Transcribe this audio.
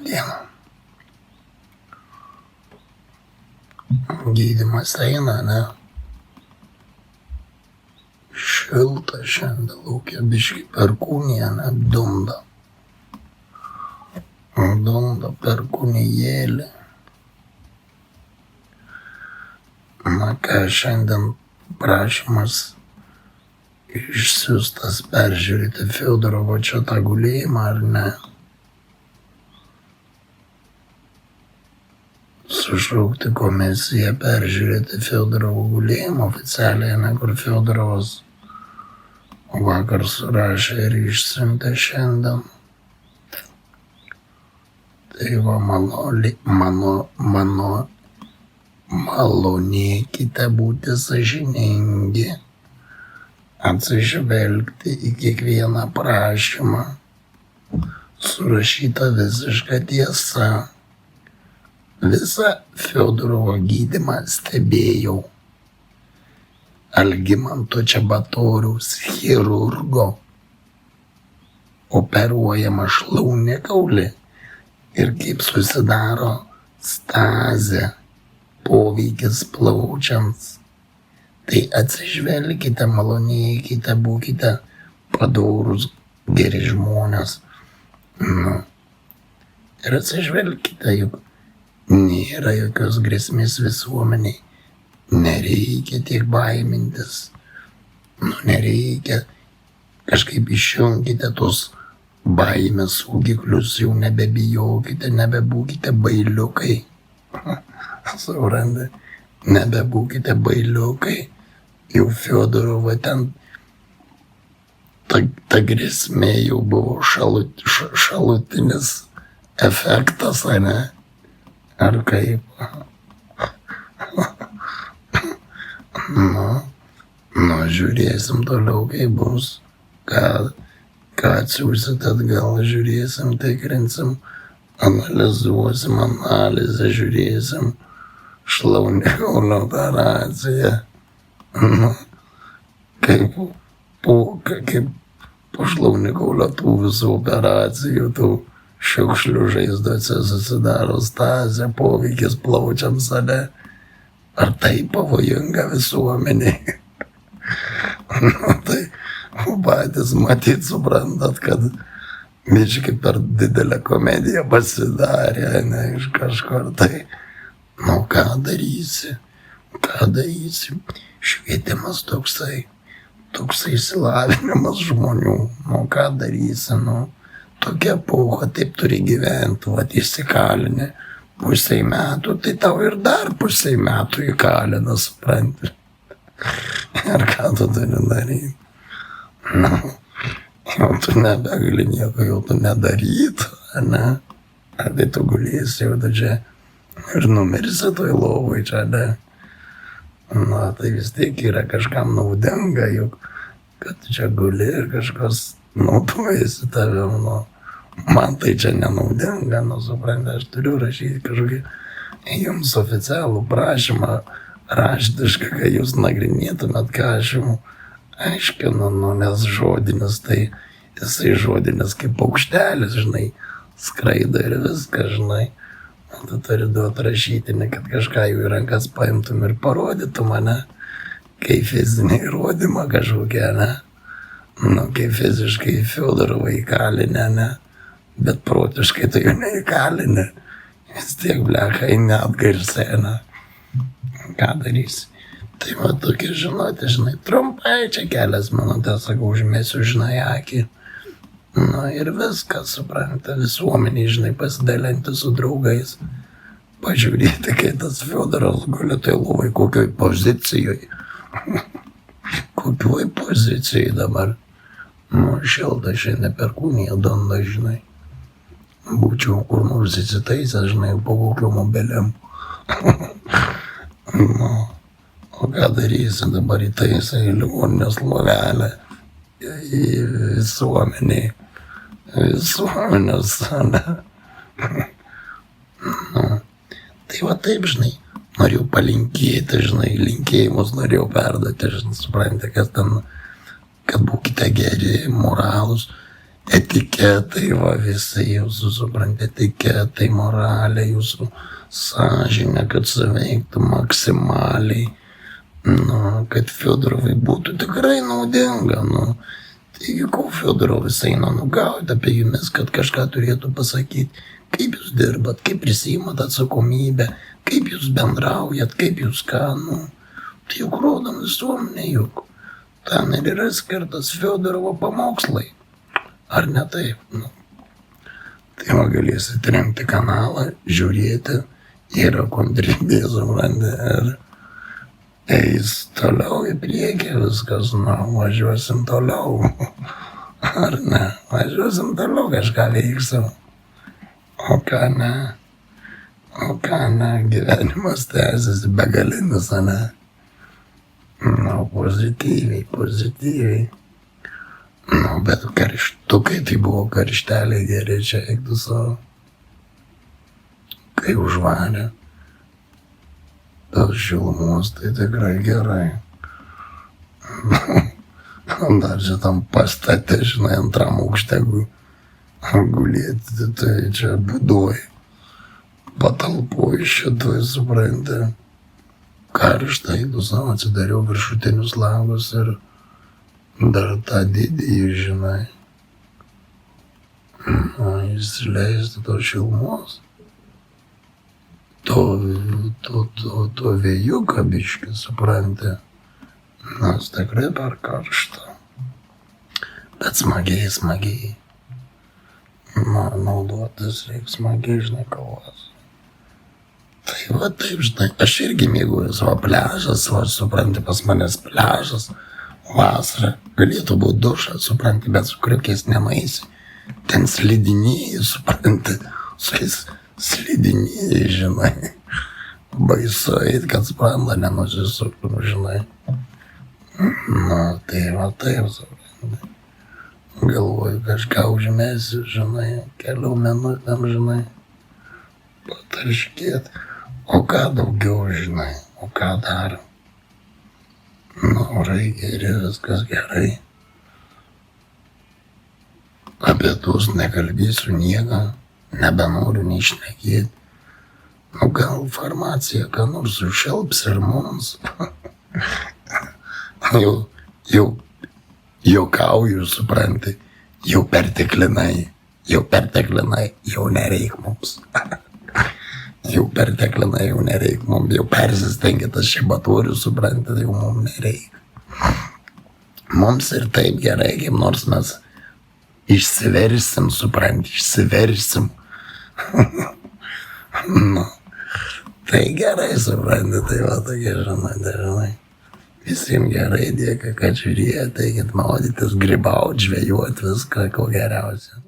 diena. Gydymas eina, ne? Šilta šiandien laukia, biški perkūnija, ne? Dunda. Dunda perkūnijėlė. Na ką, šiandien prašymas išsiųstas peržiūrėti Fiodorovo čia tą gulėjimą, ar ne? Sušaukti komisiją peržiūrėti Fiodorovo gulėjimą oficialiai, ne, kur Fiodorovas vakar surašė ir išsiuntė šiandien. Tai va, malonėkite būti sąžiningi, atsižvelgti į kiekvieną prašymą, surašyta visiška tiesa. Visą Fiodorovo gydymą stebėjau. Algimanto Čebatoriaus chirurgo operuojama šlaunikaulį ir kaip susidaro stazė, poveikis plaučiams. Tai atsižvelkite, malonėkite, būkite padorūs, geri žmonės. Ir atsižvelkite, juk nėra jokios grėsmės visuomeniai. Nereikia tiek baimintis. Nereikia. Kažkaip išjunkite tos baimės saugiklius, jau nebebijokite, nebebūkite bailiukai. Suprantate? Nebebūkite bailiukai. Jau Fiodorovo ten ta grėsmė jau buvo šalutinis efektas, ar ne? Ar kaip? Žiūrėsim toliau, kaip bus. Ką atsiųsit atgal, žiūrėsim, tikrinsim, analizuosim, analizę žiūrėsim, šlaunikaulio operaciją. Kaip po šlaunikaulio tų visų operacijų, tų šiukšlių žaizdose susidaro stazė, poveikis plaučiams, ane? Ar tai pavojinga visuomeniai? Tai patys matyt suprantat, kad biški per didelę komediją pasidarė, ne, iš kažkur. Tai, ką darysi? Ką darysi? Švietimas toksai išsilavinimas žmonių. Ką darysi? Tokia epocha, taip turi gyventi, įsikalinę. Pusei metų, tai tau ir dar pusei metų įkalina, supranti. Ir ką tu turi daryti? Jau tu nebegali nieko, jau tu nedaryt, ne? Ar tai tu gulėsi, jau tu čia ir numirsi toj lovai čia, ne? Tai vis tiek yra kažkam naudinga, juk kad čia guli ir kažkas naudojasi tavim, Man tai čia nenaudinga, suprantate, aš turiu rašyti kažkokį jums oficialų prašymą raštišką, kad jūs nagrinėtumėt, ką aš jums aiškinu, nes žodinis, tai jisai žodinis kaip paukštelis, žinai, skraido ir viską, žinai. Tu turi duoti rašytinį, kad kažką jų į rankas paimtum ir parodytum, ne? Kaip fizinį įrodymą kažkokią, ne? Kaip fiziškai Fiodorovą įkalinę, ne? Bet protiškai tai jau neįkalinę. Vis tiek, blecha, neatgarsė, ne? Ką darysi? Tai va tokia žinutė, žinai, trumpai, čia kelias minutės, sakau, užmėsiu, žinai, akį. Ir viskas, supranta, visuomeniai, žinai, pasidalinti su draugais. Pažiūrėti, kai tas Fiodoras guli toj lovai, kokioj pozicijoje. Kokioj pozicijoje dabar. Šilta šiandien perkūnija danda, žinai. Būčiau kur nors įsitaisęs, žinai, po kokio mobiliam. O ką darysi dabar įtaisai į ligoninės lovelę, į visuomeniai, visuomenės, ne? Tai va taip, žinai, norėjau palinkėti, žinai, linkėjimus norėjau perduoti, žinai, suprantate, kad ten, kad būkite geri, moralūs etiketai, va visi jūsų, suprantate, etiketai, moralė, jūsų sąžinė, kad suveiktų maksimaliai, nu, kad Fiodorovai būtų tikrai naudinga, nu. Taigi, kol Fiodorovas eina nugauti apie jumis, kad kažką turėtų pasakyti, kaip jūs dirbat, kaip prisiimat atsakomybę, kaip jūs bendraujat, kaip jūs ką, nu. Tai juk rodom visuomenė, juk. Ten ir yra skirtas Fiodorovo pamokslai. Ar ne taip? Nu. Tai va galėsit remti kanalą, žiūrėti, yra kontribės, supranti, ir eis toliau į priekį viskas, nu, važiuosim toliau. Ar ne? Važiuosim toliau, kažką veiksim. O ką ne? O ką ne? Gyvenimas tęsiasi begalinis, ne? Nu, pozityviai, pozityviai. Nu, bet karštukai tai buvo karšteliai geri, čia eiktų savo. Kai užvarė. Dėl šilumos tai tikrai gerai. Dar čia tam pastate, žinai, antram aukšte gulėti, tai čia būdoj. Patalpoj šitoj, supranti. Karšta, tu savo atsidariau viršutinius langus ir dar tą didįjį, žinai. Įsileisti to šilumos. To vėjuką biškį, supranti. Nes tikrai per karštą. Bet smagiai, smagiai. Naudotis reikia smagiai, žinai, kavos. Tai va taip, žinai, aš irgi mėgaujuos, va pliažas, va supranti, pas manęs pliažas, vasara, galėtų būti dušas, supranti, bet su kriukiais nemaisi. Ten slidinėjai, supranti, su jais slidinėjai, žinai. Baisu eit, kad spranda nenusisuktum, žinai. Nu, tai va taip, supranti. Galvoju, kažką užmesiu, žinai, kelių minutėm, žinai, patarškėt. O ką daugiau, žinai, o ką dar? Nu, orai geri, viskas gerai. Apie tuos nekalbėsiu nieko, nebenoriu neišnekėti. Nu, gal farmacija, ką nors sušelps ir mums. Jau juokauju, supranti, jau perteklinai, jau nereik mums. Jau perteklinai, jau nereik mums, jau persistengė tas šibatorius, supranti, jau mums nereik. Mums ir taip gerai, kaip nors mes išsiversim, supranti, išsiversim. Nu, tai gerai, supranti, tai va tokie, žinai. Visiems gerai, dėka, kad žiūrėjote, eikit maudytis, grybauti, žvejoti, viską, ko geriausia.